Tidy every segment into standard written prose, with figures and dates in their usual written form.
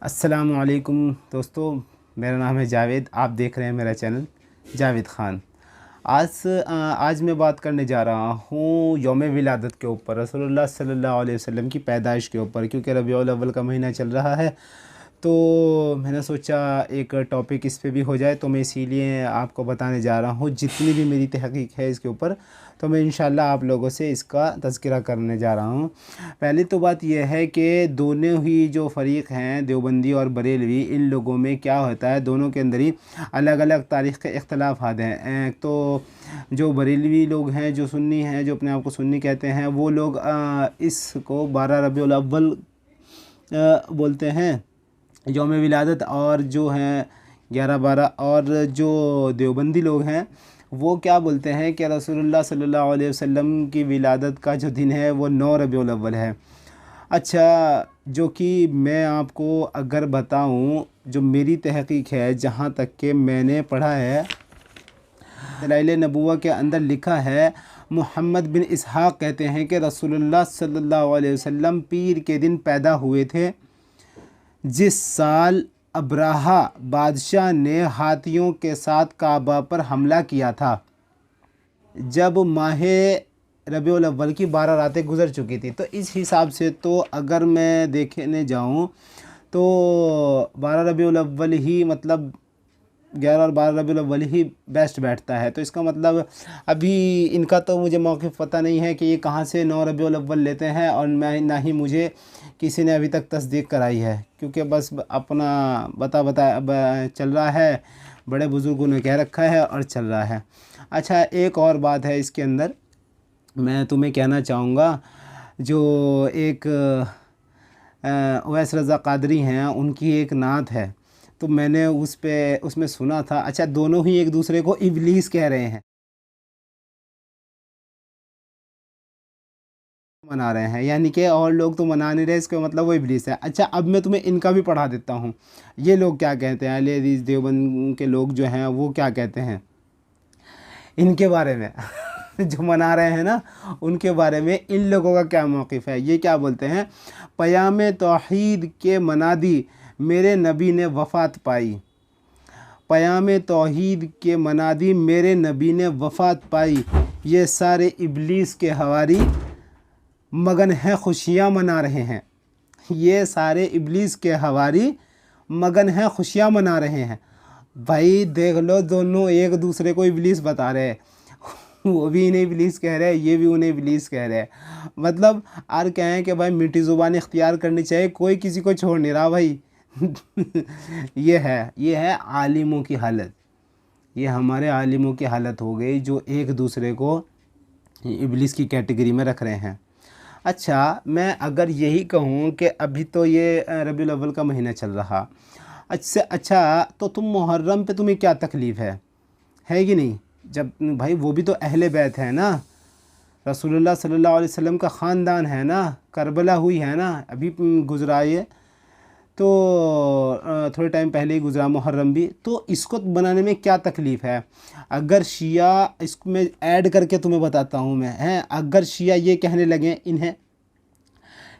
السلام علیکم دوستو، میرا نام ہے جاوید. آپ دیکھ رہے ہیں میرا چینل جاوید خان. آج میں بات کرنے جا رہا ہوں یوم ولادت کے اوپر، رسول اللہ صلی اللہ علیہ وسلم کی پیدائش کے اوپر. کیونکہ ربیع الاول کا مہینہ چل رہا ہے تو میں نے سوچا ایک ٹاپک اس پہ بھی ہو جائے، تو میں اسی لیے آپ کو بتانے جا رہا ہوں. جتنی بھی میری تحقیق ہے اس کے اوپر تو میں انشاءاللہ آپ لوگوں سے اس کا تذکرہ کرنے جا رہا ہوں. پہلی تو بات یہ ہے کہ دونوں ہی جو فریق ہیں، دیوبندی اور بریلوی، ان لوگوں میں کیا ہوتا ہے، دونوں کے اندر ہی الگ الگ تاریخ کے اختلافات ہیں. ایک تو جو بریلوی لوگ ہیں، جو سنی ہیں، جو اپنے آپ کو سنی کہتے ہیں، وہ لوگ اس کو 12 ربیع الاول بولتے ہیں یوم ولادت، اور جو ہیں 11-12. اور جو دیوبندی لوگ ہیں وہ کیا بولتے ہیں کہ رسول اللہ صلی اللہ علیہ وسلم کی ولادت کا جو دن ہے وہ 9 ربیع الاول ہے. اچھا، جو کہ میں آپ کو اگر بتاؤں، جو میری تحقیق ہے، جہاں تک کہ میں نے پڑھا ہے، دلائل نبوہ کے اندر لکھا ہے، محمد بن اسحاق کہتے ہیں کہ رسول اللہ صلی اللہ علیہ وسلم پیر کے دن پیدا ہوئے تھے، جس سال ابراہہ بادشاہ نے ہاتھیوں کے ساتھ کعبہ پر حملہ کیا تھا، جب ماہ ربیع الاول کی 12 راتیں گزر چکی تھی. تو اس حساب سے تو اگر میں دیکھنے جاؤں تو 12 ربیع الاول ہی، مطلب 11 اور 12 ربیع الاول ہی بیسٹ بیٹھتا ہے. تو اس کا مطلب ابھی ان کا تو مجھے موقف پتہ نہیں ہے کہ یہ کہاں سے 9 ربیع الاول لیتے ہیں، اور نہ ہی مجھے کسی نے ابھی تک تصدیق کرائی ہے. کیونکہ بس اپنا بتا چل رہا ہے، بڑے بزرگوں نے کہہ رکھا ہے اور چل رہا ہے. اچھا، ایک اور بات ہے اس کے اندر میں تمہیں کہنا چاہوں گا. جو ایک اویس رضا قادری ہیں، ان کی ایک نعت ہے، تو میں نے اس میں سنا تھا. اچھا، دونوں ہی ایک دوسرے کو ابلیس کہہ رہے ہیں، منا رہے ہیں، یعنی کہ اور لوگ تو منا نہیں رہے، اس کا مطلب وہ ابلیس ہے. اچھا، اب میں تمہیں ان کا بھی پڑھا دیتا ہوں. یہ لوگ کیا کہتے ہیں، اہل حدیث دیوبند کے لوگ جو ہیں وہ کیا کہتے ہیں ان کے بارے میں جو منا رہے ہیں نا، ان کے بارے میں ان لوگوں کا کیا موقف ہے. یہ کیا بولتے ہیں، پیام توحید کے منادی میرے نبی نے وفات پائی، پیام توحید کے منادی میرے نبی نے وفات پائی، یہ سارے ابلیس کے حواری مگن ہیں خوشیاں منا رہے ہیں. یہ سارے ابلیس کے حواری مگن ہیں خوشیاں منا رہے ہیں. بھائی دیکھ لو، دونوں ایک دوسرے کو ابلیس بتا رہے ہیں، وہ بھی انہیں ابلیس کہہ رہے ہیں، یہ بھی انہیں ابلیس کہہ رہے ہیں. مطلب اور کہیں کہ بھائی میٹھی زبان اختیار کرنی چاہیے، کوئی کسی کو چھوڑ نہیں رہا بھائی. یہ ہے عالموں کی حالت، یہ ہمارے عالموں کی حالت ہو گئی جو ایک دوسرے کو ابلیس کی کیٹیگری میں رکھ رہے ہیں. اچھا، میں اگر یہی کہوں کہ ابھی تو یہ ربیع الاول کا مہینہ چل رہا، اچھا تو تم محرم پہ تمہیں کیا تکلیف ہے کہ نہیں؟ جب بھائی وہ بھی تو اہل بیت ہے نا، رسول اللہ صلی اللہ علیہ وسلم کا خاندان ہے نا، کربلا ہوئی ہے نا، ابھی گزرا یہ تو تھوڑے ٹائم پہلے ہی گزرا محرم بھی. تو اس کو بنانے میں کیا تکلیف ہے؟ اگر شیعہ، اس کو میں ایڈ کر کے تمہیں بتاتا ہوں میں، اگر شیعہ یہ کہنے لگیں انہیں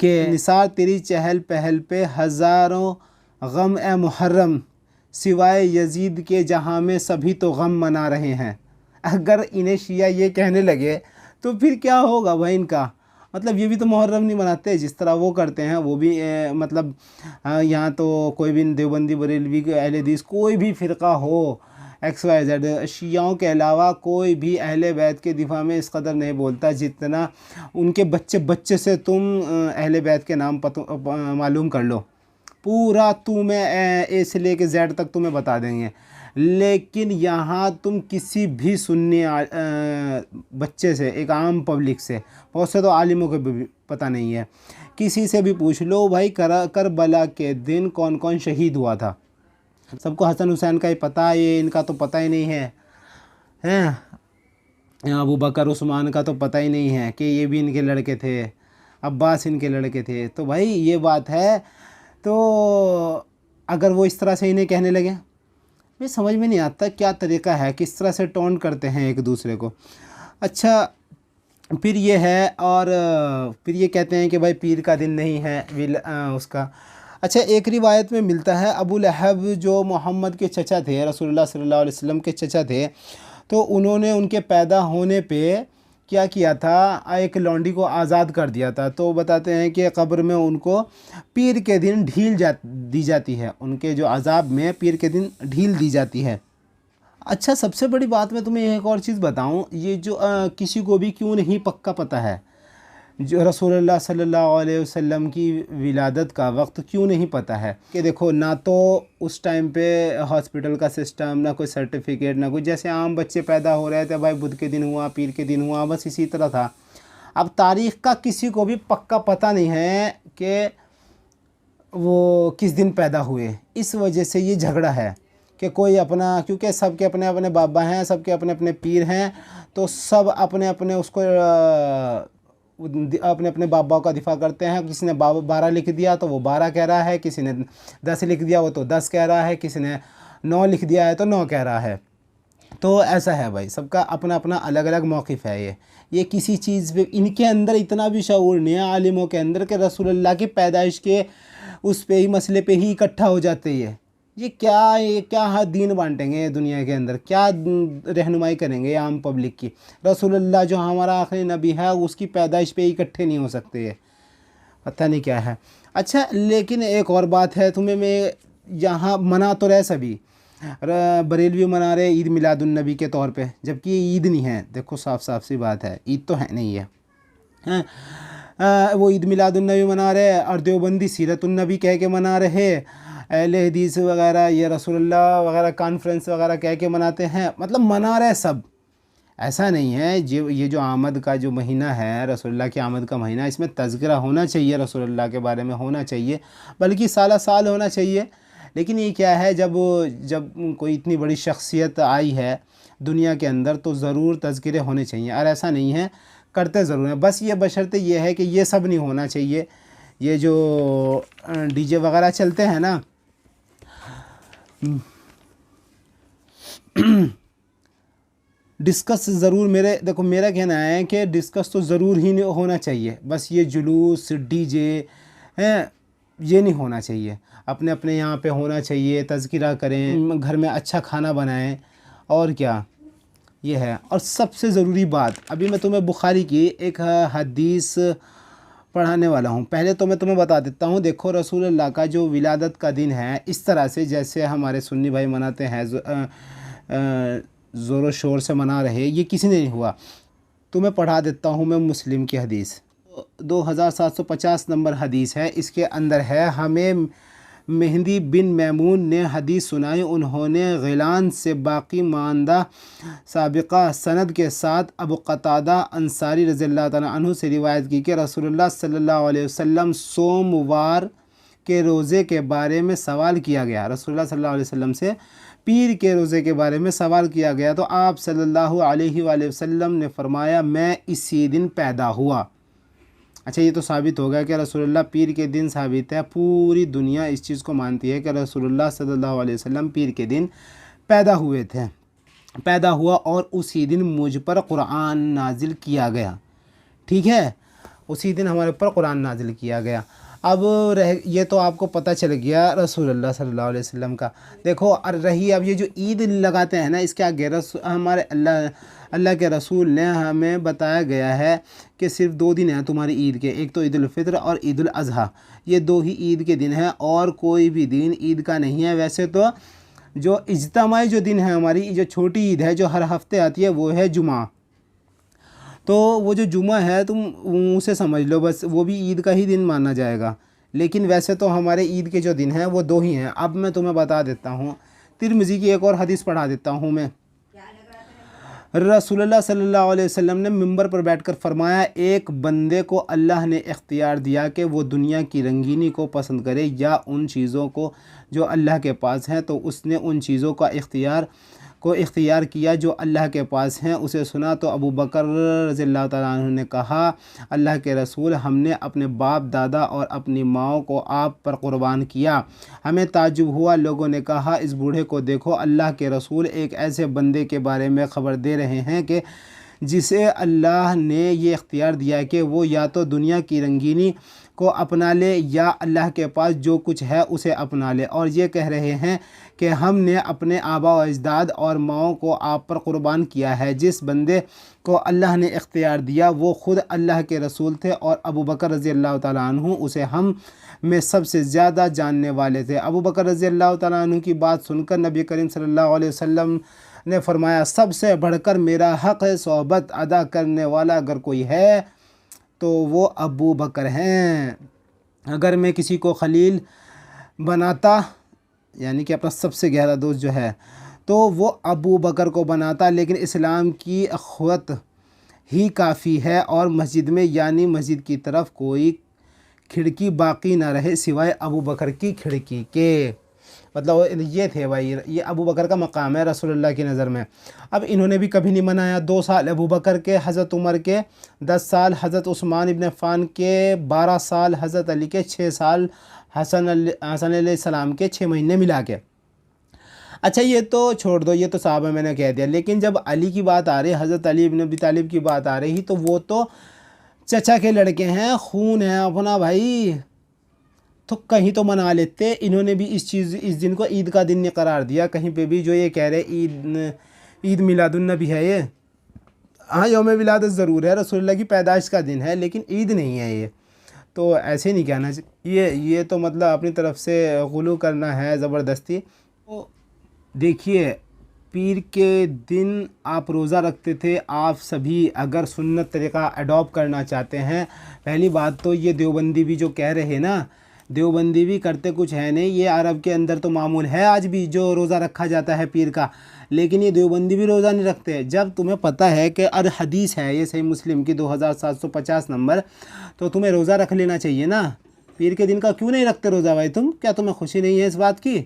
کہ نثار تیری چہل پہل پہ ہزاروں غم اے محرم، سوائے یزید کے جہاں میں سبھی تو غم منا رہے ہیں، اگر انہیں شیعہ یہ کہنے لگے تو پھر کیا ہوگا بھائی ان کا؟ مطلب یہ بھی تو محرم نہیں مناتے جس طرح وہ کرتے ہیں. وہ بھی مطلب یہاں تو کوئی بھی دیوبندی، بریلوی، اہل حدیث، کوئی بھی فرقہ ہو، ایکس وائی زیڈ، شیعوں کے علاوہ کوئی بھی اہل بیت کے دفاع میں اس قدر نہیں بولتا جتنا ان کے بچے سے تم اہل بیت کے نام معلوم کر لو. پورا تمہیں اے سے لے کے زیڈ تک تمہیں بتا دیں گے. لیکن یہاں تم کسی بھی سنی بچے سے، ایک عام پبلک سے، بہت سے تو عالموں کو بھی پتہ نہیں ہے، کسی سے بھی پوچھ لو بھائی کربلا کے دن کون کون شہید ہوا تھا. سب کو حسن حسین کا ہی پتہ ہے، یہ ان کا تو پتہ ہی نہیں ہے. ابو بکر عثمان کا تو پتہ ہی نہیں ہے کہ یہ بھی ان کے لڑکے تھے، عباس ان کے لڑکے تھے. تو بھائی یہ بات ہے. تو اگر وہ اس طرح سے انہیں کہنے لگے، مجھے سمجھ میں نہیں آتا کیا طریقہ ہے، کس طرح سے ٹونٹ کرتے ہیں ایک دوسرے کو. اچھا، پھر یہ ہے، اور پھر یہ کہتے ہیں کہ بھائی پیر کا دن نہیں ہے اس کا. اچھا ایک روایت میں ملتا ہے ابو لہب جو محمد کے چچا تھے، رسول اللہ صلی اللہ علیہ وسلم کے چچا تھے، تو انہوں نے ان کے پیدا ہونے پہ کیا کیا تھا، ایک لونڈی کو آزاد کر دیا تھا۔ تو بتاتے ہیں کہ قبر میں ان کو پیر کے دن ڈھیل دی جاتی ہے، ان کے جو عذاب میں پیر کے دن ڈھیل دی جاتی ہے۔ اچھا سب سے بڑی بات میں تمہیں ایک اور چیز بتاؤں، یہ جو کسی کو بھی کیوں نہیں پکا پتہ ہے، جو رسول اللہ صلی اللہ علیہ وسلم کی ولادت کا وقت کیوں نہیں پتہ ہے، کہ دیکھو نہ تو اس ٹائم پہ ہاسپٹل کا سسٹم، نہ کوئی سرٹیفکیٹ، نہ کوئی، جیسے عام بچے پیدا ہو رہے تھے، بھائی بدھ کے دن ہوا، پیر کے دن ہوا، بس اسی طرح تھا۔ اب تاریخ کا کسی کو بھی پکا پتہ نہیں ہے کہ وہ کس دن پیدا ہوئے، اس وجہ سے یہ جھگڑا ہے کہ کوئی اپنا، کیونکہ سب کے اپنے اپنے بابا ہیں، سب کے اپنے اپنے پیر ہیں، تو سب اپنے اپنے اس کو اپنے اپنے بابا کا دفاع کرتے ہیں۔ کسی نے 12 لکھ دیا تو وہ 12 کہہ رہا ہے، کسی نے 10 لکھ دیا وہ تو 10 کہہ رہا ہے، کسی نے 9 لکھ دیا ہے تو 9 کہہ رہا ہے۔ تو ایسا ہے بھائی، سب کا اپنا اپنا الگ الگ موقف ہے۔ یہ کسی چیز پہ ان کے اندر اتنا بھی شعور نہیں ہے عالموں کے اندر کہ رسول اللہ کی پیدائش کے اس پہ ہی مسئلے پہ ہی اکٹھا ہو جاتے یہ کیا دین بانٹیں گے دنیا کے اندر، کیا رہنمائی کریں گے عام پبلک کی؟ رسول اللہ جو ہمارا آخری نبی ہے اس کی پیدائش پہ اکٹھے نہیں ہو سکتے، یہ پتہ نہیں کیا ہے۔ اچھا لیکن ایک اور بات ہے، تمہیں میں یہاں منا تو رہے سبھی، بریلوی منا رہے عید میلاد النبی کے طور پہ، جبکہ یہ عید نہیں ہے، دیکھو صاف صاف سی بات ہے، عید تو ہے نہیں ہے۔ وہ عید میلاد النبی منا رہے، اور دیوبندی سیرت النبی کہہ کے منا رہے، اہل حدیث وغیرہ یہ رسول اللہ وغیرہ کانفرنس وغیرہ کہہ کے مناتے ہیں، مطلب منا رہے سب۔ ایسا نہیں ہے، یہ جو آمد کا جو مہینہ ہے، رسول اللہ کی آمد کا مہینہ، اس میں تذکرہ ہونا چاہیے، رسول اللہ کے بارے میں ہونا چاہیے، بلکہ سالہ سال ہونا چاہیے۔ لیکن یہ کیا ہے، جب کوئی اتنی بڑی شخصیت آئی ہے دنیا کے اندر تو ضرور تذکرے ہونے چاہیے، اور ایسا نہیں ہے، کرتے ضرور ہیں، بس یہ بشرطے یہ ہے کہ یہ سب نہیں ہونا چاہیے۔ یہ جو ڈی جے وغیرہ چلتے ہیں نا، ڈسکس ضرور، دیکھو میرا کہنا ہے کہ ڈسکس تو ضرور ہی ہونا چاہیے، بس یہ جلوس ڈی جے یہ نہیں ہونا چاہیے، اپنے اپنے یہاں پہ ہونا چاہیے، تذکرہ کریں، گھر میں اچھا کھانا بنائیں، اور کیا یہ ہے۔ اور سب سے ضروری بات، ابھی میں تمہیں بخاری کی ایک حدیث پڑھانے والا ہوں، پہلے تو میں تمہیں بتا دیتا ہوں۔ دیکھو رسول اللہ کا جو ولادت کا دن ہے، اس طرح سے جیسے ہمارے سنی بھائی مناتے ہیں، زور و شور سے منا رہے، یہ کسی نے نہیں ہوا۔ تمہیں پڑھا دیتا ہوں میں مسلم کی حدیث، 2750 نمبر حدیث ہے، اس کے اندر ہے، ہمیں مہدی بن میمون نے حدیث سنائی، انہوں نے غیلان سے باقی ماندہ سابقہ سند کے ساتھ ابو قتادہ انصاری رضی اللہ تعالیٰ عنہ سے روایت کی کہ رسول اللہ صلی اللہ علیہ وسلم سوموار کے روزے کے بارے میں سوال کیا گیا، رسول اللہ صلی اللہ علیہ وسلم سے پیر کے روزے کے بارے میں سوال کیا گیا، تو آپ صلی اللہ علیہ وآلہ وسلم نے فرمایا میں اسی دن پیدا ہوا۔ اچھا یہ تو ثابت ہو گیا کہ رسول اللہ پیر کے دن ثابت ہے، پوری دنیا اس چیز کو مانتی ہے کہ رسول اللہ صلی اللہ علیہ وسلم پیر کے دن پیدا ہوئے تھے، پیدا ہوا، اور اسی دن مجھ پر قرآن نازل کیا گیا، ٹھیک ہے، اسی دن ہمارے اوپر قرآن نازل کیا گیا۔ اب یہ تو آپ کو پتہ چل گیا رسول اللہ صلی اللہ علیہ وسلم کا۔ دیکھو رہی اب یہ جو عید لگاتے ہیں نا، اس کے آگے ہمارے اللہ کے رسول نے ہمیں بتایا گیا ہے کہ صرف 2 دن ہیں تمہاری عید کے، ایک تو عید الفطر اور عید الاضحیٰ، یہ 2 ہی عید کے دن ہیں، اور کوئی بھی دن عید کا نہیں ہے۔ ویسے تو جو اجتماعی جو دن ہے ہماری، جو چھوٹی عید ہے جو ہر ہفتے آتی ہے، وہ ہے جمعہ، تو وہ جو جمعہ ہے تم اسے سمجھ لو، بس وہ بھی عید کا ہی دن مانا جائے گا، لیکن ویسے تو ہمارے عید کے جو دن ہیں وہ 2 ہی ہیں۔ اب میں تمہیں بتا دیتا ہوں، ترمذی کی ایک اور حدیث پڑھا دیتا ہوں میں۔ رسول اللہ صلی اللہ علیہ وسلم نے منبر پر بیٹھ کر فرمایا، ایک بندے کو اللہ نے اختیار دیا کہ وہ دنیا کی رنگینی کو پسند کرے یا ان چیزوں کو جو اللہ کے پاس ہیں، تو اس نے ان چیزوں کا اختیار کیا جو اللہ کے پاس ہیں۔ اسے سنا تو ابو بکر رضی اللہ تعالیٰ عنہ نے کہا، اللہ کے رسول، ہم نے اپنے باپ دادا اور اپنی ماؤں کو آپ پر قربان کیا۔ ہمیں تعجب ہوا، لوگوں نے کہا اس بوڑھے کو دیکھو، اللہ کے رسول ایک ایسے بندے کے بارے میں خبر دے رہے ہیں کہ جسے اللہ نے یہ اختیار دیا کہ وہ یا تو دنیا کی رنگینی کو اپنا لے یا اللہ کے پاس جو کچھ ہے اسے اپنا لے، اور یہ کہہ رہے ہیں کہ ہم نے اپنے آبا و اجداد اور ماؤں کو آپ پر قربان کیا ہے۔ جس بندے کو اللہ نے اختیار دیا وہ خود اللہ کے رسول تھے، اور ابو بکر رضی اللہ تعالیٰ عنہ اسے ہم میں سب سے زیادہ جاننے والے تھے۔ ابو بکر رضی اللہ تعالیٰ عنہ کی بات سن کر نبی کریم صلی اللہ علیہ وسلم نے فرمایا، سب سے بڑھ کر میرا حق صحبت ادا کرنے والا اگر کوئی ہے تو وہ ابو بکر ہیں۔ اگر میں کسی کو خلیل بناتا، یعنی کہ اپنا سب سے گہرا دوست جو ہے، تو وہ ابو بکر کو بناتا، لیکن اسلام کی اخوت ہی کافی ہے، اور مسجد میں یعنی مسجد کی طرف کوئی کھڑکی باقی نہ رہے سوائے ابو بکر کی کھڑکی کے۔ مطلب یہ تھے بھائی، یہ ابو بکر کا مقام ہے رسول اللہ کی نظر میں۔ اب انہوں نے بھی کبھی نہیں منایا۔ 2 سال ابو بکر کے، حضرت عمر کے 10 سال، حضرت عثمان ابن عفان کے 12 سال، حضرت علی کے 6 سال، حسن علیہ السلام کے 6 مہینے ملا کے۔ اچھا یہ تو چھوڑ دو، یہ تو صحابہ میں نے کہہ دیا، لیکن جب علی کی بات آ رہی، حضرت علی ابن ابی طالب کی بات آ رہی، تو وہ تو چچا کے لڑکے ہیں، خون ہے اپنا بھائی، تو کہیں تو منا لیتے۔ انہوں نے بھی اس دن کو عید کا دن نہیں قرار دیا کہیں پہ بھی، جو یہ کہہ رہے عید میلاد النبی ہے یہ۔ ہاں یوم ولادت ضرور ہے، رسول اللہ کی پیدائش کا دن ہے، لیکن عید نہیں ہے یہ، تو ایسے نہیں کہنا چاہیے۔ یہ تو مطلب اپنی طرف سے غلو کرنا ہے زبردستی۔ تو دیکھیے، پیر کے دن آپ روزہ رکھتے تھے، آپ سبھی اگر سنت طریقہ اڈاپٹ کرنا چاہتے ہیں، پہلی بات تو یہ دیوبندی بھی جو کہہ رہے نا، دیوبندی بھی کرتے کچھ ہے نہیں، یہ عرب کے اندر تو معمول ہے آج بھی جو روزہ رکھا جاتا ہے پیر کا، لیکن یہ دیوبندی بھی روزہ نہیں رکھتے۔ جب تمہیں پتہ ہے کہ حدیث ہے یہ صحیح مسلم کی 2750 نمبر، تو تمہیں روزہ رکھ لینا چاہیے نا۔ پیر کے دن کا کیوں نہیں رکھتے روزہ بھائی تم؟ کیا تمہیں خوشی نہیں ہے اس بات کی؟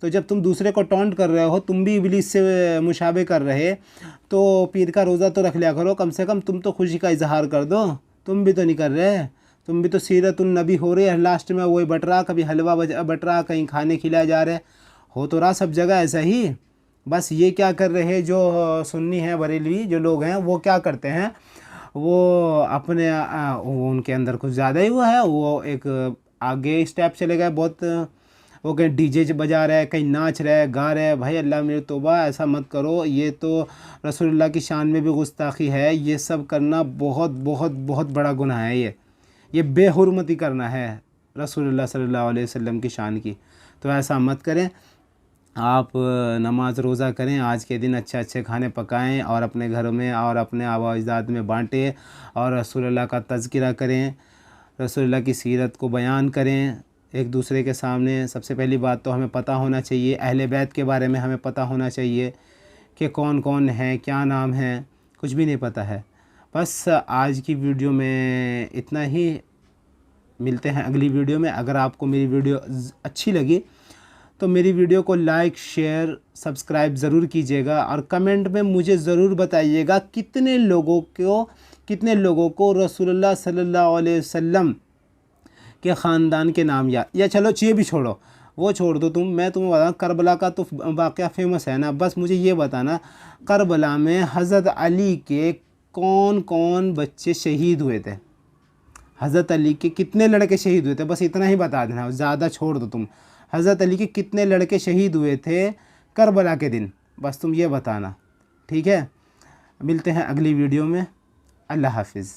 تو جب تم دوسرے کو ٹونٹ کر رہے ہو، تم بھی ابلیس سے مشابہ کر رہے، تو پیر کا روزہ تو رکھ لیا کرو کم سے کم، تم تو خوشی کا اظہار کر دو، تم بھی تو نہیں کر رہے، تم بھی تو سیرت النبی ہو رہی ہے، لاسٹ میں وہی بٹ رہا، کبھی حلوہ بٹ رہا، کہیں کھانے کھلائے جا رہے، ہو تو رہا سب جگہ ایسا ہی۔ بس یہ کیا کر رہے جو سنی ہیں بریلوی جو لوگ ہیں، وہ کیا کرتے ہیں، وہ اپنے وہ ان کے اندر کچھ زیادہ ہی ہوا ہے، وہ ایک آگے اسٹیپ چلے گئے بہت، وہ کہیں ڈی جے بجا رہے، کہیں ناچ رہے، گا رہے۔ بھائی اللہ میرے توبہ، ایسا مت کرو، یہ تو رسول اللہ کی شان میں بھی گستاخی ہے، یہ سب کرنا بہت بہت بہت بڑا گناہ ہے، یہ بے حرمتی کرنا ہے رسول اللہ صلی اللہ علیہ وسلم کی شان کی، تو ایسا مت کریں۔ آپ نماز روزہ کریں، آج کے دن اچھے اچھے کھانے پکائیں، اور اپنے گھروں میں اور اپنے آبا و اجداد میں بانٹیں، اور رسول اللہ کا تذکرہ کریں، رسول اللہ کی سیرت کو بیان کریں ایک دوسرے کے سامنے۔ سب سے پہلی بات تو ہمیں پتہ ہونا چاہیے، اہل بیت کے بارے میں ہمیں پتہ ہونا چاہیے کہ کون کون ہیں، کیا نام ہے، کچھ بھی نہیں پتہ ہے۔ بس آج کی ویڈیو میں اتنا ہی، ملتے ہیں اگلی ویڈیو میں۔ اگر آپ کو میری ویڈیو اچھی لگی تو میری ویڈیو کو لائک، شیئر، سبسکرائب ضرور کیجیے گا، اور کمنٹ میں مجھے ضرور بتائیے گا کتنے لوگوں کو رسول اللہ صلی اللہ علیہ وسلم کے خاندان کے نام یاد، یا چلو یہ بھی چھوڑو، وہ چھوڑ دو تم، میں تمہیں بتاؤں کربلا کا تو واقعہ فیمس ہے نا، بس مجھے یہ بتانا کربلا میں حضرت علی کے کون کون بچے شہید ہوئے تھے، حضرت علی کے کتنے لڑکے شہید ہوئے تھے، بس اتنا ہی بتا دینا، زیادہ چھوڑ دو تم۔ حضرت علی کے کتنے لڑکے شہید ہوئے تھے کربلا کے دن، بس تم یہ بتانا، ٹھیک ہے؟ ملتے ہیں اگلی ویڈیو میں، اللہ حافظ۔